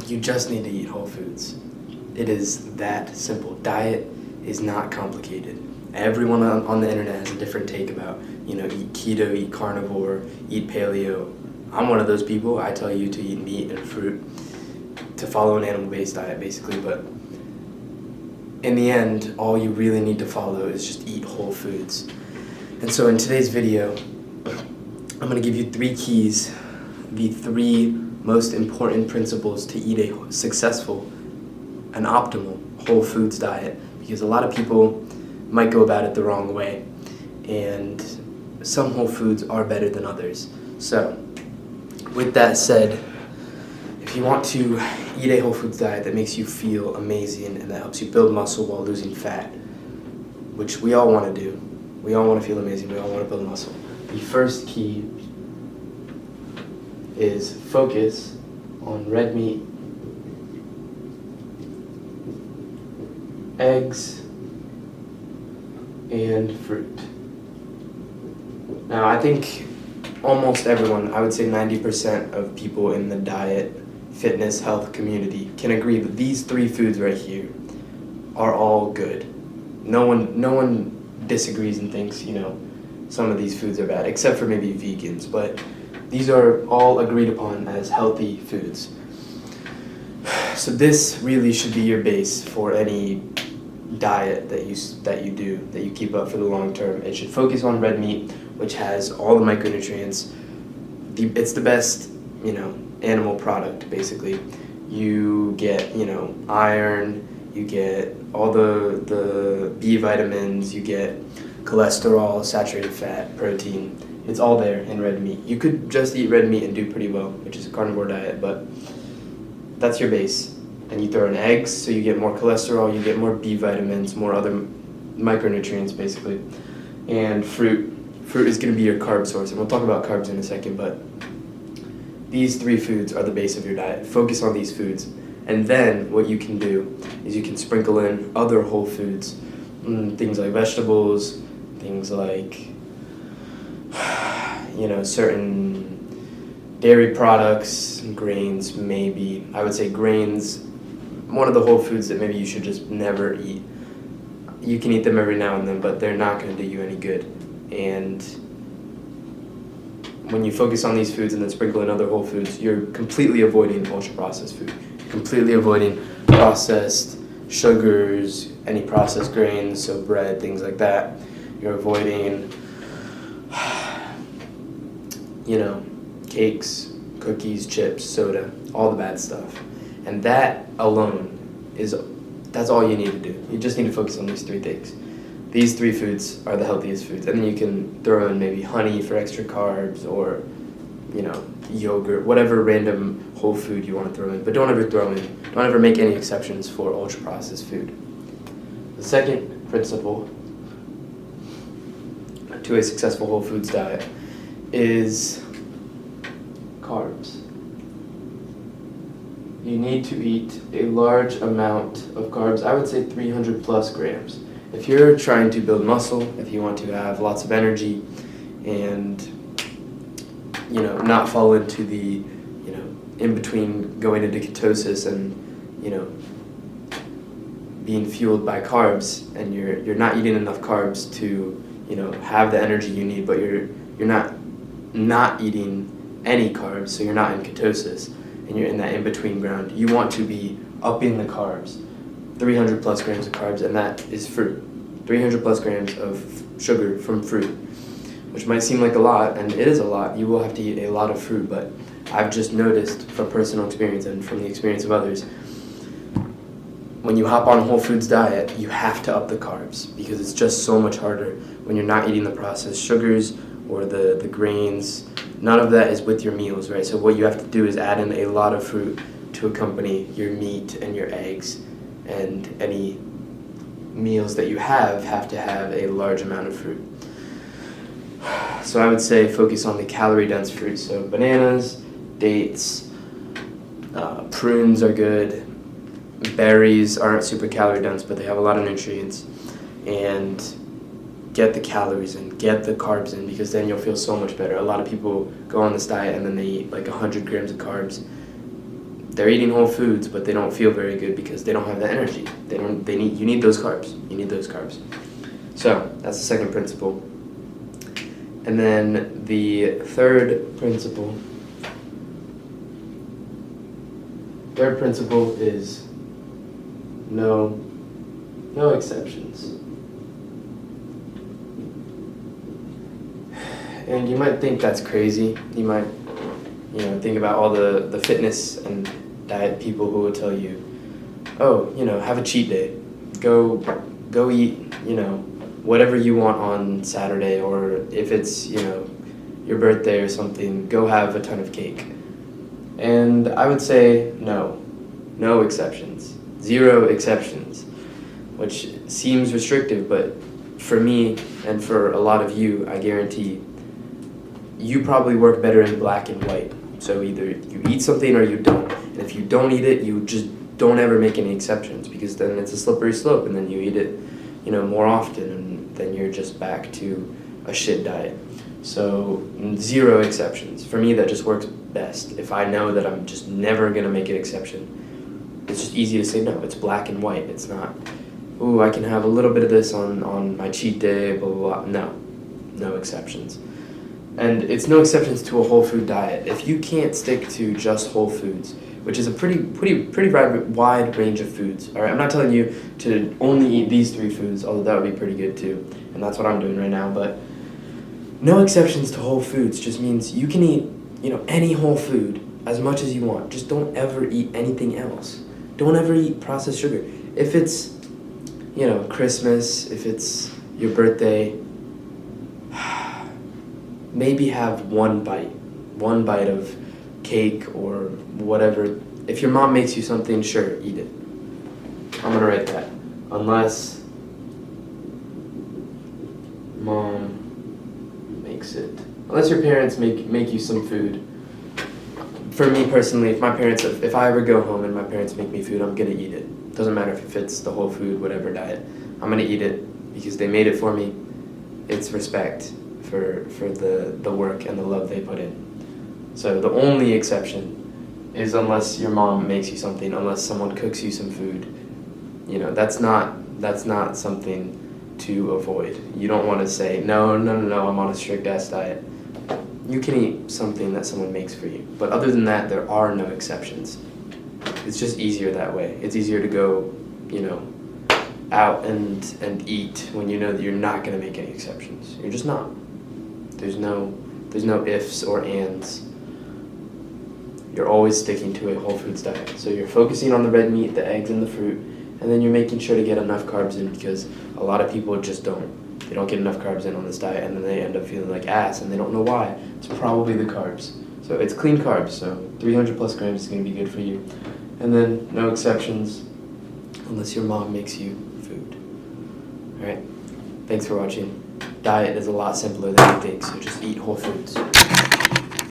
You just need to eat whole foods. It is that simple. Diet is not complicated. Everyone on the internet has a different take about, eat keto, eat carnivore, eat paleo. I'm one of those people. I tell you to eat meat and fruit, to follow an animal-based diet, basically. But in the end, all you really need to follow is just eat whole foods. And so in today's video, I'm going to give you 3 keys, the 3 most important principles to eat a successful and optimal whole foods diet, because a lot of people might go about it the wrong way, and some whole foods are better than others. So with that said, if you want to eat a whole foods diet that makes you feel amazing and that helps you build muscle while losing fat, which we all want to do, we all want to feel amazing, we all want to build muscle, the first key is focus on red meat, eggs, and fruit. Now, I think almost everyone, I would say 90% of people in the diet, fitness, health community can agree that these 3 foods right here are all good. No one disagrees and thinks, some of these foods are bad, except for maybe vegans, but these are all agreed upon as healthy foods. So this really should be your base for any diet that you keep up for the long term. It should focus on red meat, which has all the micronutrients. It's the best, animal product, basically. You get, iron, you get all the B vitamins, you get cholesterol, saturated fat, protein. It's all there in red meat. You could just eat red meat and do pretty well, which is a carnivore diet, but that's your base. And you throw in eggs, so you get more cholesterol, you get more B vitamins, more other micronutrients, basically. And fruit is going to be your carb source, and we'll talk about carbs in a second, but these 3 foods are the base of your diet. Focus on these foods. And then what you can do is you can sprinkle in other whole foods, things like vegetables, things like certain dairy products, grains, maybe. I would say grains, one of the whole foods that maybe you should just never eat. You can eat them every now and then, but they're not going to do you any good. And when you focus on these foods and then sprinkle in other whole foods, you're completely avoiding ultra-processed food. You're completely avoiding processed sugars, any processed grains, so bread, things like that. You're avoiding cakes, cookies, chips, soda, all the bad stuff. And that alone that's all you need to do. You just need to focus on these 3 things. These 3 foods are the healthiest foods. And then you can throw in maybe honey for extra carbs, or, yogurt, whatever random whole food you want to throw in. But don't ever make any exceptions for ultra-processed food. The second principle to a successful whole foods diet is carbs. You need to eat a large amount of carbs. I would say 300 plus grams. If you're trying to build muscle, if you want to have lots of energy and, not fall into the, in between going into ketosis and, being fueled by carbs, and you're not eating enough carbs to, have the energy you need, but you're not eating any carbs, so you're not in ketosis, and you're in that in-between ground. You want to be upping the carbs, 300 plus grams of carbs, and that is fruit. 300 plus grams of sugar from fruit, which might seem like a lot, and it is a lot. You will have to eat a lot of fruit, but I've just noticed from personal experience and from the experience of others, when you hop on a whole foods diet, you have to up the carbs, because it's just so much harder when you're not eating the processed sugars or the grains. None of that is with your meals, right? So what you have to do is add in a lot of fruit to accompany your meat and your eggs, and any meals that you have to have a large amount of fruit. So I would say focus on the calorie-dense fruit. So bananas, dates, prunes are good. Berries aren't super calorie-dense, but they have a lot of nutrients. And get the calories in, get the carbs in, because then you'll feel so much better. A lot of people go on this diet and then they eat like 100 grams of carbs. they're eating whole foods, but they don't feel very good because they don't have the energy. You need those carbs. You need those carbs. So that's the second principle. And then the third principle is no exceptions. And you might think that's crazy. You might, think about all the fitness and diet people who will tell you, oh, have a cheat day. Go eat, whatever you want on Saturday, or if it's, your birthday or something, go have a ton of cake. And I would say no exceptions, 0 exceptions, which seems restrictive, but for me and for a lot of you, I guarantee you probably work better in black and white. So either you eat something or you don't. And if you don't eat it, you just don't ever make any exceptions, because then it's a slippery slope, and then you eat it, more often, and then you're just back to a shit diet. So 0 exceptions. For me, that just works best. If I know that I'm just never going to make an exception, it's just easy to say no. It's black and white. It's not, ooh, I can have a little bit of this on my cheat day, blah, blah, blah. No exceptions. And it's no exceptions to a whole food diet. If you can't stick to just whole foods, which is a pretty wide range of foods. All right, I'm not telling you to only eat these 3 foods, although that would be pretty good too, and that's what I'm doing right now. But no exceptions to whole foods just means you can eat, any whole food as much as you want. Just don't ever eat anything else. Don't ever eat processed sugar. If it's, Christmas, if it's your birthday, maybe have one bite of cake or whatever. If your mom makes you something, sure, eat it. I'm gonna write that. Unless mom makes it. Unless your parents make you some food. For me personally, if I ever go home and my parents make me food, I'm gonna eat it. Doesn't matter if it's the whole food, whatever diet. I'm gonna eat it because they made it for me. It's respect for the work and the love they put in. So the only exception is unless your mom makes you something, unless someone cooks you some food. That's not something to avoid. You don't want to say, no, I'm on a strict ass diet. You can eat something that someone makes for you. But other than that, there are no exceptions. It's just easier that way. It's easier to go, out and eat when you know that you're not going to make any exceptions. You're just not. There's no ifs or ands. You're always sticking to a whole foods diet. So you're focusing on the red meat, the eggs, and the fruit, and then you're making sure to get enough carbs in, because a lot of people just don't. They don't get enough carbs in on this diet, and then they end up feeling like ass, and they don't know why. It's probably the carbs. So it's clean carbs, so 300 plus grams is going to be good for you. And then no exceptions unless your mom makes you food. Alright, thanks for watching. Diet is a lot simpler than you think, so just eat whole foods.